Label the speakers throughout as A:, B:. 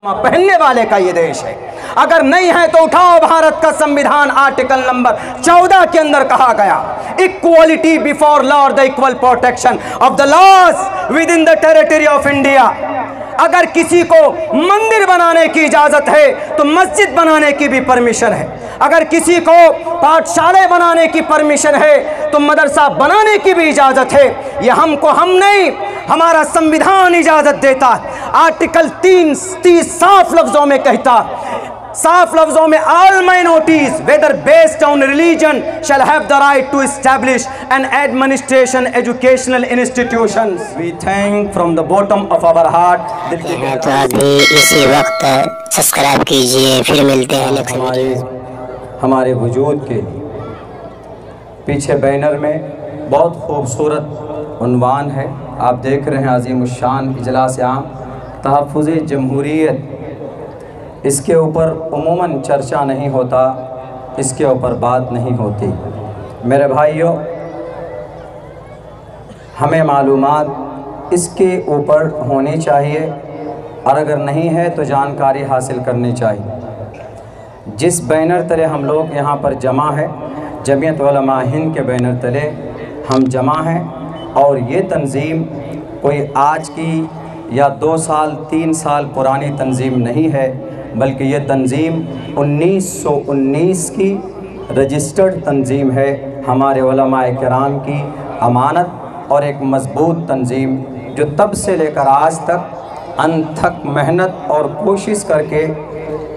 A: पहनने वाले का ये देश है। अगर नहीं है तो उठाओ भारत का संविधान, आर्टिकल नंबर 14 के अंदर कहा गया इक्वालिटी बिफोर लॉ और the equal protection of the laws within the territory of India. अगर किसी को मंदिर बनाने की इजाज़त है तो मस्जिद बनाने की भी परमिशन है। अगर किसी को पाठशाले बनाने की परमिशन है तो मदरसा बनाने की भी इजाज़त है। यह हमको हम नहीं, हमारा संविधान इजाज़त देता है। आर्टिकल 30 साफ लफ्ज़ों में कहता, साफ लफ्ज़ों में, all minorities whether based on religion shall have the right to establish and administration educational institutions. We thank from the bottom of our heart.
B: तो आज भी इसी वक्त सब्सक्राइब कीजिए, फिर मिलते हैं
A: हमारे वजूद के पीछे बैनर में बहुत खूबसूरत उन्वान है, आप देख रहे हैं, अज़ीमुश्शान इजलास आम तहफ़्फ़ुज़ जमहूरियत। इसके ऊपर उमूमन चर्चा नहीं होता, इसके ऊपर बात नहीं होती। मेरे भाइयों, हमें मालूमात इसके ऊपर होनी चाहिए और अगर नहीं है तो जानकारी हासिल करनी चाहिए। जिस बैनर तले हम लोग यहाँ पर जमा है, जमीयत उलमा हिंद के बैनर तले हम जमा हैं और ये तंज़ीम कोई आज की या 2 साल 3 साल पुरानी तंज़ीम नहीं है, बल्कि ये तंज़ीम 1919 की रजिस्टर्ड तंज़ीम है। हमारे उलमा किराम की अमानत और एक मज़बूत तंज़ीम जो तब से लेकर आज तक अनथक मेहनत और कोशिश करके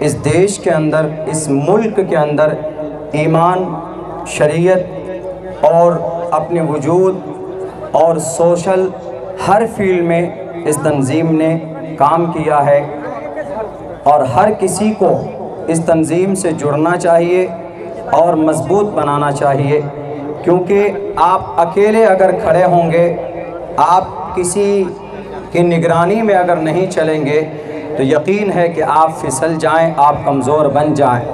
A: इस देश के अंदर, इस मुल्क के अंदर ईमान, शरीयत और अपने वजूद और सोशल हर फील्ड में इस तंज़ीम ने काम किया है और हर किसी को इस तंज़ीम से जुड़ना चाहिए और मज़बूत बनाना चाहिए। क्योंकि आप अकेले अगर खड़े होंगे, आप किसी की निगरानी में अगर नहीं चलेंगे तो यकीन है कि आप फिसल जाएं, आप कमज़ोर बन जाएं।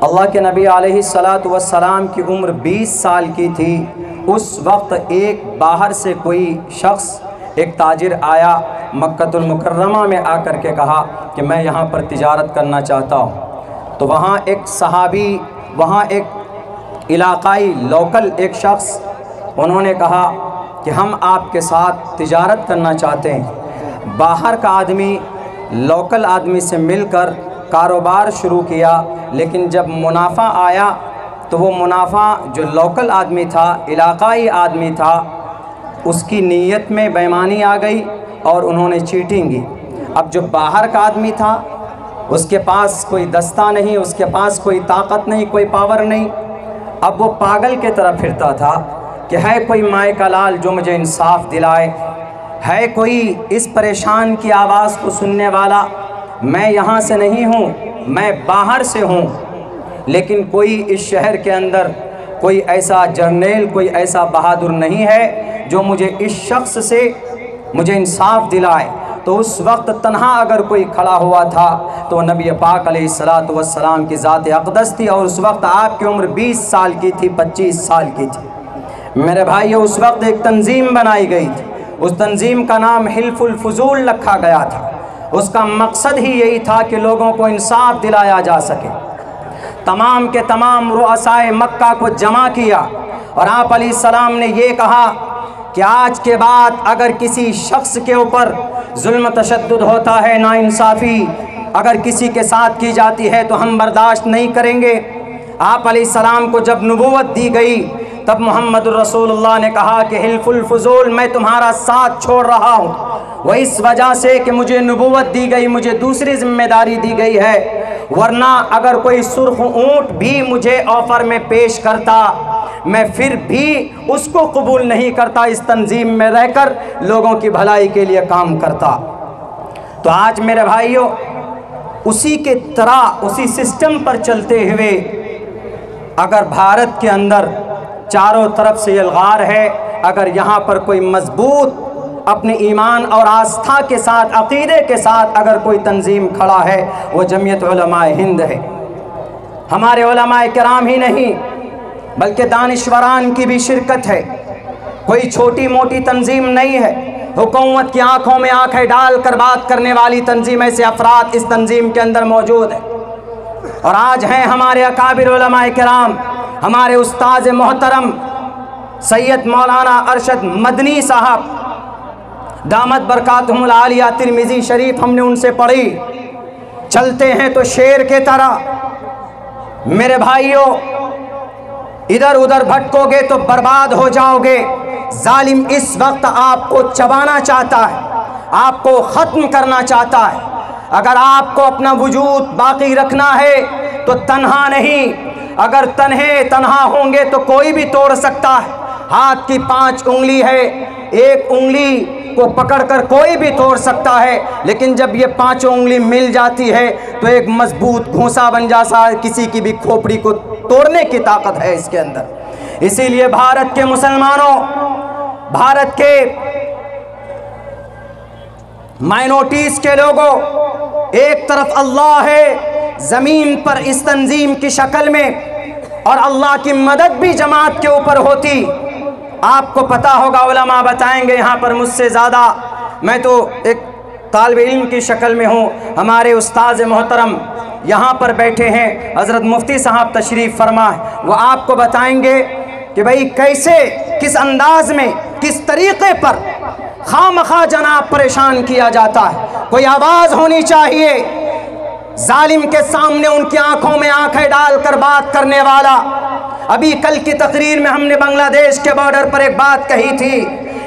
A: अल्लाह के नबी अलैहिस्सलातु वस्सलाम की उम्र 20 साल की थी। उस वक्त एक बाहर से कोई शख्स, एक ताजिर आया, मक्कतुल मुकर्रमा में आकर के कहा कि मैं यहाँ पर तिजारत करना चाहता हूँ। तो वहाँ एक सहाबी, वहाँ एक इलाकाई लोकल एक शख्स, उन्होंने कहा कि हम आपके साथ तिजारत करना चाहते हैं। बाहर का आदमी लोकल आदमी से मिलकर कारोबार शुरू किया, लेकिन जब मुनाफा आया तो वो मुनाफा जो लोकल आदमी था, इलाकाई आदमी था, उसकी नीयत में बेईमानी आ गई और उन्होंने चीटिंग की। अब जो बाहर का आदमी था, उसके पास कोई दस्ता नहीं, उसके पास कोई ताकत नहीं, कोई पावर नहीं। अब वो पागल के तरह फिरता था कि है कोई माए का लाल जो मुझे इंसाफ दिलाए, है कोई इस परेशान की आवाज़ को सुनने वाला। मैं यहाँ से नहीं हूँ, मैं बाहर से हूँ, लेकिन कोई इस शहर के अंदर कोई ऐसा जर्नेल, कोई ऐसा बहादुर नहीं है जो मुझे इस शख्स से मुझे इंसाफ दिलाए। तो उस वक्त तन्हा अगर कोई खड़ा हुआ था तो नबी पाक अलैहिस्सलातु वस्सलाम की ज़ात अक़दस थी और उस वक्त आपकी उम्र 20 साल की थी, 25 साल की थी। मेरे भाइयों, उस वक्त एक तंज़ीम बनाई गई थी। उस तंज़ीम का नाम हिल्फुल फुज़ूल रखा गया था। उसका मकसद ही यही था कि लोगों को इंसाफ दिलाया जा सके। तमाम के तमाम रुअसाए मक्का को जमा किया और आप अलैहिस्सलाम ने ये कहा कि आज के बाद अगर किसी शख्स के ऊपर जुल्म तशद्दुद होता है, नाइंसाफ़ी अगर किसी के साथ की जाती है तो हम बर्दाश्त नहीं करेंगे। आप अलैहिस्सलाम को जब नबूवत दी गई तब मोहम्मदुर रसूलुल्लाह ने कहा कि हिल्फुल फुज़ूल, मैं तुम्हारा साथ छोड़ रहा हूँ, वह इस वजह से कि मुझे नबूवत दी गई, मुझे दूसरी जिम्मेदारी दी गई है। वरना अगर कोई सुर्ख ऊँट भी मुझे ऑफ़र में पेश करता, मैं फिर भी उसको कबूल नहीं करता। इस तंज़ीम में रहकर लोगों की भलाई के लिए काम करता। तो आज मेरे भाइयों, उसी के तरह, उसी सिस्टम पर चलते हुए अगर भारत के अंदर चारों तरफ से यलगार है, अगर यहाँ पर कोई मजबूत अपने ईमान और आस्था के साथ, अक़ीदे के साथ अगर कोई तंज़ीम खड़ा है, वो जमीयत उलमा हिंद है। हमारे उलमा किराम ही नहीं बल्कि दानिश्वरान की भी शिरकत है। कोई छोटी मोटी तंज़ीम नहीं है। हुकूमत की आंखों में आंखें डालकर बात करने वाली तंजीम ऐसे अफराद इस तंजीम के अंदर मौजूद है। और आज हैं हमारे अकाबिर उलमाए किराम, हमारे उस्ताद मोहतरम सैयद मौलाना अरशद मदनी साहब दामत बरकातहुमुल आलिया तिरमिज़ी शरीफ हमने उनसे पढ़ी। चलते हैं तो शेर के तरह। मेरे भाइयों, इधर उधर भटकोगे तो बर्बाद हो जाओगे। जालिम इस वक्त आपको चबाना चाहता है, आपको ख़त्म करना चाहता है। अगर आपको अपना वजूद बाकी रखना है तो तन्हा नहीं, अगर तन्हा होंगे तो कोई भी तोड़ सकता है। हाथ की 5 उंगली है, एक उंगली को पकड़कर कोई भी तोड़ सकता है, लेकिन जब ये 5 उंगली मिल जाती है तो एक मजबूत घोंसा बन जाता है। किसी की भी खोपड़ी को तोड़ने की ताकत है इसके अंदर। इसीलिए भारत के मुसलमानों, भारत के माइनॉरिटीज के लोगों, एक तरफ अल्लाह है ज़मीन पर इस तंजीम की शक्ल में, और अल्लाह की मदद भी जमात के ऊपर होती। आपको पता होगा, उलमा बताएंगे यहाँ पर मुझसे ज़्यादा, मैं तो एक तालिब इल्म की शक्ल में हूँ। हमारे उस्ताद मोहतरम यहाँ पर बैठे हैं, हज़रत मुफ्ती साहब तशरीफ़ फरमा है, वो आपको बताएंगे कि भाई कैसे, किस अंदाज में, किस तरीक़े पर खामखा जनाब परेशान किया जाता है। कोई आवाज़ होनी चाहिए जालिम के सामने, उनकी आंखों में आंखें डालकर बात करने वाला। अभी कल की तकरीर में हमने बांग्लादेश के बॉर्डर पर एक बात कही थी,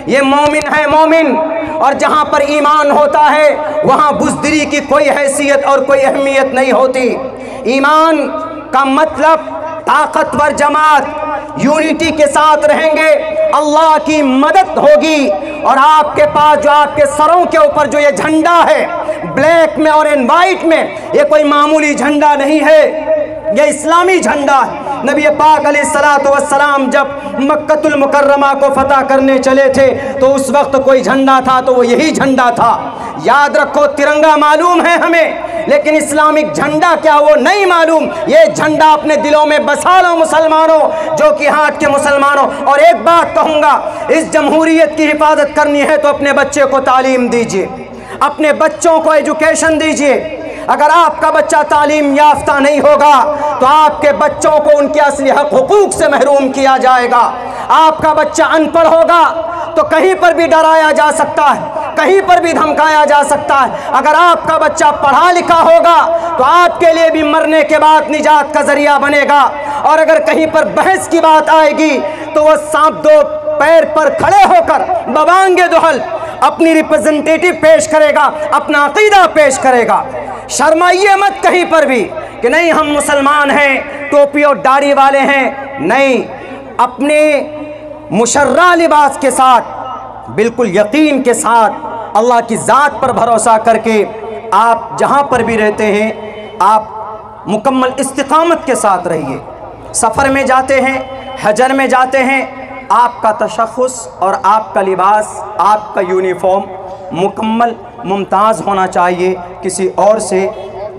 A: ये मोमिन है मोमिन, और जहां पर ईमान होता है वहां बुज़दिली की कोई हैसियत और कोई अहमियत नहीं होती। ईमान का मतलब ताकतवर जमात, यूनिटी के साथ रहेंगे, अल्लाह की मदद होगी। और आपके पास जो आपके सरों के ऊपर जो ये झंडा है ब्लैक में और इन वाइट में, ये कोई मामूली झंडा नहीं है, ये इस्लामी झंडा है। नबी पाक अलैहिस्सलातु वस्सलाम जब मक्कतुल मुकर्रमा को फतह करने चले थे तो उस वक्त कोई झंडा था तो वो यही झंडा था। याद रखो, तिरंगा मालूम है हमें, लेकिन इस्लामिक झंडा क्या वो नहीं मालूम। ये झंडा अपने दिलों में बसा लो मुसलमानों, जो कि हाथ के मुसलमानों। और एक बात कहूँगा, इस जमहूरियत की हिफाजत करनी है तो अपने बच्चे को तालीम दीजिए, अपने बच्चों को एजुकेशन दीजिए। अगर आपका बच्चा तालीम याफ्ता नहीं होगा तो आपके बच्चों को उनके असली हक हुकूक से महरूम किया जाएगा। आपका बच्चा अनपढ़ होगा तो कहीं पर भी डराया जा सकता है, कहीं पर भी धमकाया जा सकता है। अगर आपका बच्चा पढ़ा लिखा होगा तो आपके लिए भी मरने के बाद निजात का जरिया बनेगा। और अगर कहीं पर बहस की बात आएगी तो वह सांप दो पैर पर खड़े होकर बवांगे दुहल अपनी रिप्रेजेंटेटिव पेश करेगा, अपना अकीदा पेश करेगा। शर्माइए मत कहीं पर भी कि नहीं हम मुसलमान हैं, टोपी और दाढ़ी वाले हैं। नहीं, अपने मुशर्रा लिबास के साथ, बिल्कुल यकीन के साथ, अल्लाह की ज़ात पर भरोसा करके आप जहाँ पर भी रहते हैं आप मुकम्मल इस्तिकामत के साथ रहिए। सफ़र में जाते हैं, हजर में जाते हैं, आपका तशख़्ख़ुस और आपका लिबास, आपका यूनिफॉर्म मुकम्मल मुमताज़ होना चाहिए। किसी और से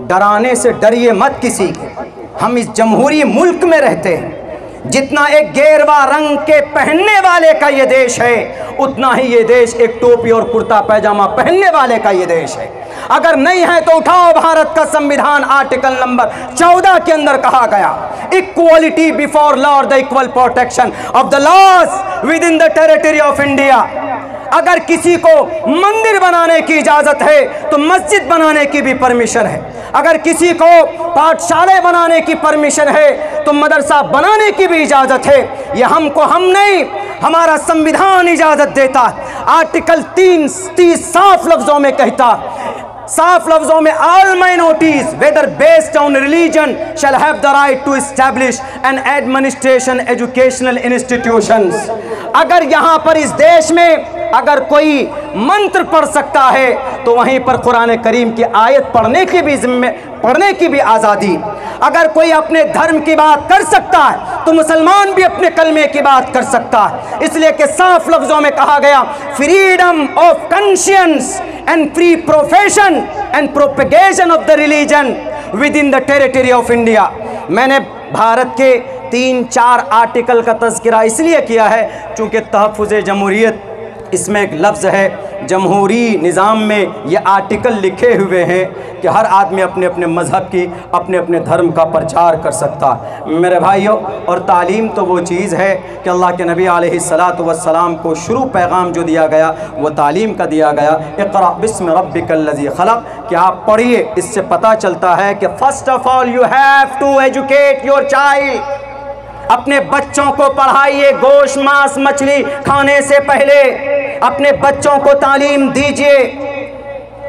A: डराने से डरिए मत किसी के। हम इस जमहूरी मुल्क में रहते हैं, जितना एक गेरवा रंग के पहनने वाले का ये देश है, उतना ही ये देश एक टोपी और कुर्ता पैजामा पहनने वाले का ये देश है। अगर नहीं है तो उठाओ भारत का संविधान, आर्टिकल नंबर 14 के अंदर कहा गया इक्वालिटी बिफोर लॉ और the equal protection of the laws within the territory of India. अगर किसी को मंदिर बनाने की इजाज़त है तो मस्जिद बनाने की भी परमिशन है। अगर किसी को पाठशाला बनाने की परमिशन है तो मदरसा बनाने की भी इजाज़त है। यह हमको हम नहीं, हमारा संविधान इजाज़त देता है। आर्टिकल 30 साफ लफ्ज़ों में कहता, साफ लफ्ज़ों में, all minorities whether based on religion shall have the right to establish and administration educational institutions. अगर यहाँ पर इस देश में अगर कोई मंत्र पढ़ सकता है तो वहीं पर कुरान करीम की आयत पढ़ने की भी आज़ादी। अगर कोई अपने धर्म की बात कर सकता है तो मुसलमान भी अपने कलमे की बात कर सकता है। इसलिए कि साफ लफ्ज़ों में कहा गया freedom of conscience and free profession and propagation of the religion with in the territory of India. मैंने भारत के 3-4 आर्टिकल का तज़किरा इसलिए किया है चूँकि तहफ़्फ़ुज़ जमहूरियत इसमें एक लफ्ज़ है जमहूरी निज़ाम में ये आर्टिकल लिखे हुए हैं कि हर आदमी अपने अपने मज़हब की, अपने अपने धर्म का प्रचार कर सकता है। मेरे भाइयों, और तालीम तो वो चीज़ है कि अल्लाह के नबी अलैहिस्सलातु वस्सलाम को शुरू पैगाम जो दिया गया वो तालीम का दिया गया। इक़रा बिस्मि रब्बिकल्लज़ी खलक़, कि आप पढ़िए। इससे पता चलता है कि first of all you have to educate your child. अपने बच्चों को पढ़ाइए, गोश्त मांस मछली खाने से पहले अपने बच्चों को तालीम दीजिए।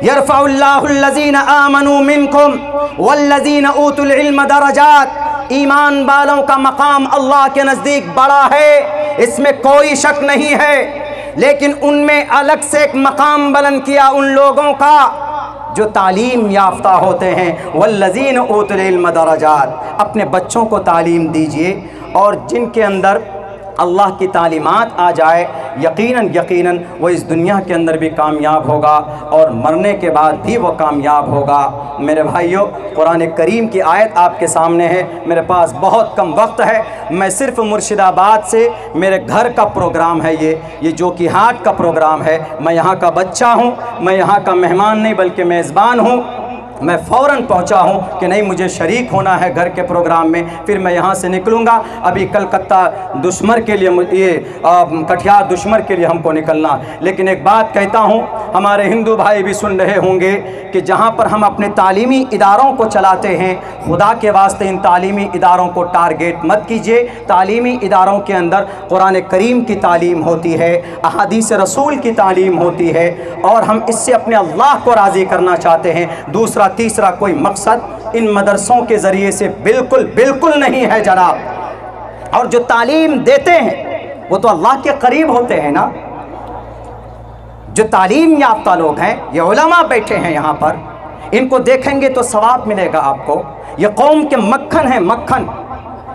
A: यरफ़उल्लाहुल्लज़ीना आमनू मिनकुम वल्लज़ीना ऊतुल इल्म दरजात। ईमान वालों का मकाम अल्लाह के नज़दीक बड़ा है, इसमें कोई शक नहीं है, लेकिन उनमें अलग से एक मकाम बुलंद किया उन लोगों का जो तालीम याफ्ता होते हैं। वल्लज़ीना ऊतुल इल्म दरजात, अपने बच्चों को तालीम दीजिए, और जिनके अंदर अल्लाह की तालीमात आ जाए यकीनन यकीनन वो इस दुनिया के अंदर भी कामयाब होगा और मरने के बाद भी वो कामयाब होगा। मेरे भाइयों, कुरान करीम की आयत आपके सामने है। मेरे पास बहुत कम वक्त है, मैं सिर्फ मुर्शिदाबाद से, मेरे घर का प्रोग्राम है ये जोकी हाट का प्रोग्राम है। मैं यहाँ का बच्चा हूँ, मैं यहाँ का मेहमान नहीं बल्कि मेज़बान हूँ। मैं फ़ौरन पहुंचा हूं कि नहीं, मुझे शरीक होना है घर के प्रोग्राम में, फिर मैं यहां से निकलूंगा। अभी कलकत्ता दुश्मन के लिए, ये कटिहार दुश्मन के लिए हमको निकलना। लेकिन एक बात कहता हूं, हमारे हिंदू भाई भी सुन रहे होंगे कि जहां पर हम अपने तालीमी इदारों को चलाते हैं, खुदा के वास्ते इन तालीमी इदारों को टारगेट मत कीजिए। तालीमी इदारों के अंदर कुरान करीम की तालीम होती है, अहादीस रसूल की तालीम होती है, और हम इससे अपने अल्लाह को राज़ी करना चाहते हैं। दूसरा तीसरा कोई मकसद इन मदरसों के ज़रिए से बिल्कुल नहीं है जनाब। और जो तालीम देते हैं वो तो अल्लाह के करीब होते हैं ना। जो तालीम याफ्ता लोग हैं, ये उलमा बैठे हैं यहाँ पर, इनको देखेंगे तो सवाब मिलेगा आपको। ये कौम के मक्खन है, मक्खन,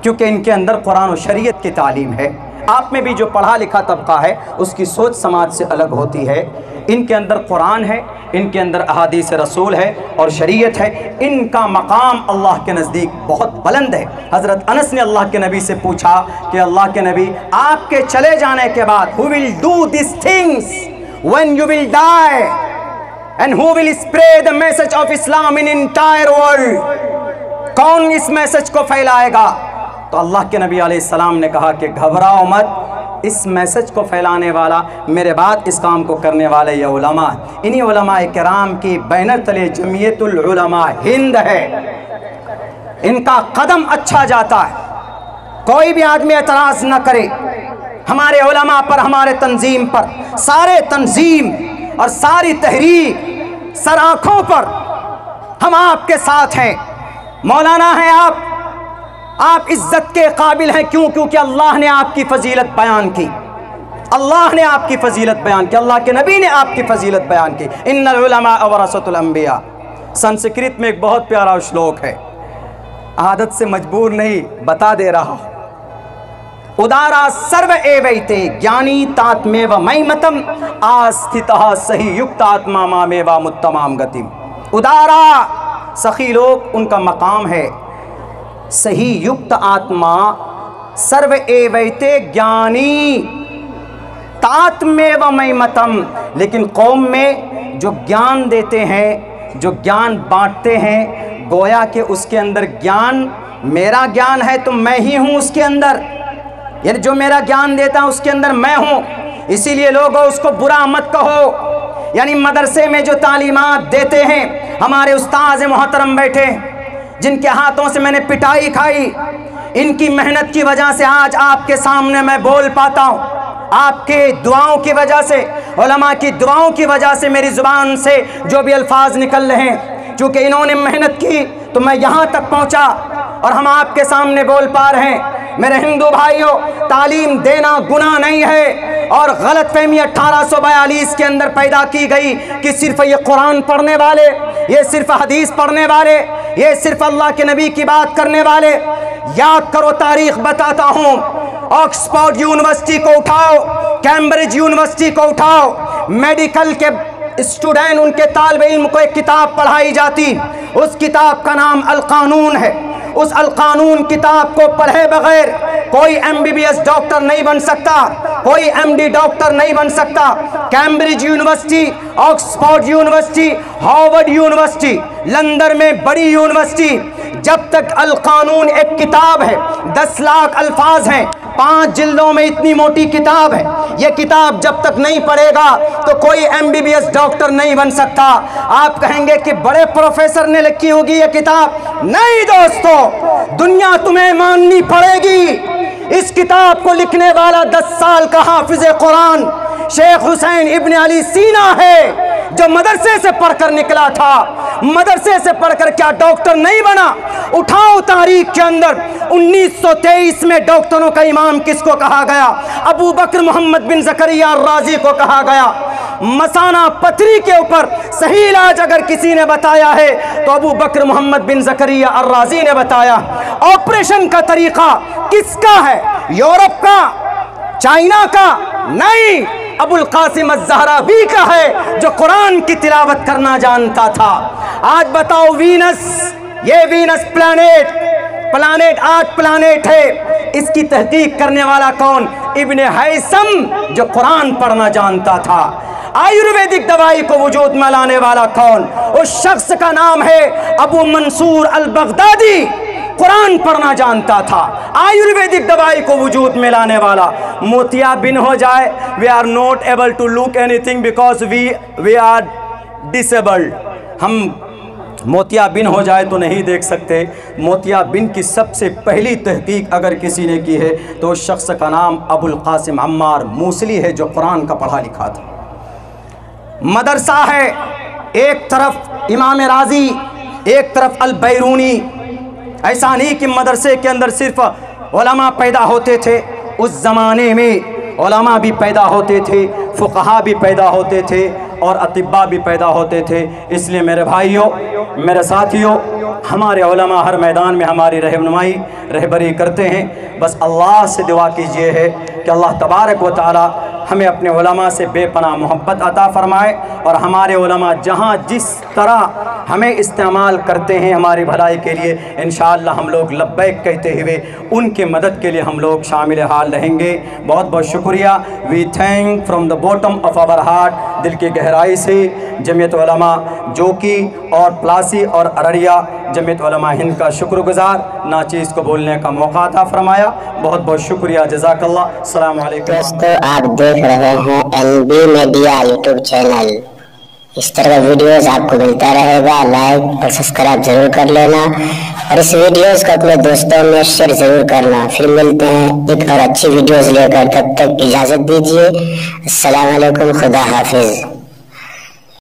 A: क्योंकि इनके अंदर कुरान और शरीयत की तालीम है। आप में भी जो पढ़ा लिखा तबका है उसकी सोच समाज से अलग होती है। इनके अंदर कुरान है, इनके अंदर अहादीस रसूल है और शरीयत है। इनका मकाम अल्लाह के नज़दीक बहुत बुलंद है। हज़रत अनस ने अल्लाह के नबी से पूछा कि अल्लाह के नबी, आपके चले जाने के बाद who will do this things when you will die and who will spread the message of Islam in entire world? कौन इस मैसेज को फैलाएगा? तो अल्लाह के नबी अलैहिस्सलाम ने कहा कि घबराओ मत, इस मैसेज को फैलाने वाला, मेरे बाद इस काम को करने वाले ये उलमा, इन्हीं उलमाए किराम की बैनर तले जमीयतुल उलमा हिंद है। इनका कदम अच्छा जाता है, कोई भी आदमी एतराज़ न करे हमारे उलमा पर, हमारे तंजीम पर। सारे तंजीम और सारी तहरीक सर आँखों पर, हम आपके साथ हैं। मौलाना हैं आप इज्जत के काबिल हैं। क्यों? क्योंकि अल्लाह ने आपकी फजीलत बयान की, अल्लाह ने आपकी फजीलत बयान की, अल्लाह के नबी ने आपकी फजीलत बयान की। इन्नल उलमा वरसतुल अंबिया। संस्कृत में एक बहुत प्यारा श्लोक है, आदत से मजबूर नहीं, बता दे रहा हूं। उदारा सर्व एवैते ज्ञानी तात्मेव मैमतम आस्थितः सही युक्त आत्मा मामेवा मुत्तमाम गतिम। उदारा सखी लोग, उनका मकाम है सही युक्त आत्मा, सर्व एवैते ज्ञानी तात्मेव मैमतम। लेकिन कौम में जो ज्ञान देते हैं, जो ज्ञान बांटते हैं, गोया के उसके अंदर ज्ञान मेरा ज्ञान है तो मैं ही हूँ उसके अंदर, यानी जो मेरा ज्ञान देता है उसके अंदर मैं हूँ। इसीलिए लोगों उसको बुरा मत कहो। यानी मदरसे में जो तालीमात देते हैं, हमारे उस्ताद मोहतरम बैठे, जिनके हाथों से मैंने पिटाई खाई, इनकी मेहनत की वजह से आज आपके सामने मैं बोल पाता हूँ। आपके दुआओं की वजह से, उलमा की दुआओं की वजह से मेरी ज़ुबान से जो भी अल्फाज निकल रहे हैं, चूँकि इन्होंने मेहनत की तो मैं यहाँ तक पहुँचा और हम आपके सामने बोल पा रहे हैं। मेरे हिंदू भाइयों, तालीम देना गुनाह नहीं है, और गलतफहमी 1842 के अंदर पैदा की गई कि सिर्फ ये कुरान पढ़ने वाले, ये सिर्फ हदीस पढ़ने वाले, ये सिर्फ अल्लाह के नबी की बात करने वाले। याद करो, तारीख बताता हूँ, ऑक्सफोर्ड यूनिवर्सिटी को उठाओ, कैम्ब्रिज यूनिवर्सिटी को उठाओ, मेडिकल के स्टूडेंट, उनके तालिब इल्म को एक किताब पढ़ाई जाती, उस किताब का नाम अल कानून है। उस अल कानून किताब को पढ़े बगैर कोई MBBS डॉक्टर नहीं बन सकता, कोई MD डॉक्टर नहीं बन सकता। Cambridge university, Oxford university, Harvard university, London में बड़ी यूनिवर्सिटी, जब तक अल कानून एक किताब है, 10 लाख अल्फाज हैं, 5 जिल्दों में इतनी मोटी किताब है, ये किताब जब तक नहीं पढ़ेगा तो कोई MBBS डॉक्टर नहीं बन सकता। आप कहेंगे कि बड़े प्रोफेसर ने लिखी होगी ये किताब। नहीं दोस्तों, दुनिया तुम्हें माननी पड़ेगी। इस किताब को लिखने वाला 10 साल का हाफिज कुरान शेख हुसैन इब्न अली सीना है, जो मदरसे से पढ़कर निकला था। मदरसे से पढ़कर क्या डॉक्टर नहीं बना? उठाओ तारीख के अंदर, 1923 में डॉक्टरों का इमाम किसको कहा गया? अबू बकर मोहम्मद बिन ज़करिया राजी को कहा गया। मसाना पथरी के ऊपर सही इलाज अगर किसी ने बताया है तो अबू बकर मोहम्मद बिन ज़करिया अर्राजी ने बताया। ऑपरेशन का तरीका किसका है? यूरोप का, चाइना का? नहीं, अबुल कासिम अज़्ज़हरावी का है, जो कुरान की तिलावत करना जानता था। आज बताओ, वीनस, ये वीनस प्लानेट 8 प्लानेट है, इसकी तहकीक करने वाला कौन? इब्ने हैसम, जो कुरान पढ़ना जानता था। आयुर्वेदिक दवाई को वजूद में लाने वाला कौन? उस शख्स का नाम है अबू मंसूर अल बगदादी, कुरान पढ़ना जानता था। आयुर्वेदिक दवाई को वजूद में लाने वाला। मोतियाबिंद हो जाए, we are not able to look anything because we are disabled. हम मोतियाबिंद हो जाए तो नहीं देख सकते। मोतियाबिंद की सबसे पहली तहकीक अगर किसी ने की है तो उस शख्स का नाम अबुल कासिम अम्मार मूसली है, जो कुरान का पढ़ा लिखा था। मदरसा है, एक तरफ इमाम राजी, एक तरफ अल बैरूनी। ऐसा नहीं कि मदरसे के अंदर सिर्फ उलमा पैदा होते थे, उस ज़माने में उलमा भी पैदा होते थे, फ़ुक़हा भी पैदा होते थे और अतिब्बा भी पैदा होते थे। इसलिए मेरे भाइयों, मेरे साथियों, हमारे उलमा हर मैदान में हमारी रहबरी करते हैं। बस अल्लाह से दुआ कीजिए है कि अल्लाह तबारक व तआला हमें अपने उलमा से बेपनाह मोहब्बत अता फ़रमाए और हमारे उलमा जहाँ जिस तरह हमें इस्तेमाल करते हैं हमारी भलाई के लिए, इंशाअल्लाह हम लोग लब्बैक कहते हुए उनके मदद के लिए हम लोग शामिल हाल रहेंगे। बहुत बहुत शुक्रिया। We thank from the bottom of our heart, दिल की गहराई से जमीयत उलमा जोकी और प्लासी और अररिया जमीयत उलमा हिंद का शुक्रगुजार नाचीज़ को बोलने का मौका अता फरमाया। बहुत बहुत शुक्रिया, जज़ाकल्लाह। अस्सलाम वालेकुम।
B: दोस्तों, आप देख रहे हैं NB मीडिया यूट्यूब चैनल। इस तरह का वीडियोस आपको मिलता रहेगा। लाइक और सब्सक्राइब जरूर कर लेना और इस वीडियोस को अपने दोस्तों में शेयर जरूर करना। फिर मिलते हैं एक और अच्छी वीडियोस लेकर, तब तक इजाज़त दीजिए। अस्सलाम वालेकुम, खुदा हाफिज़।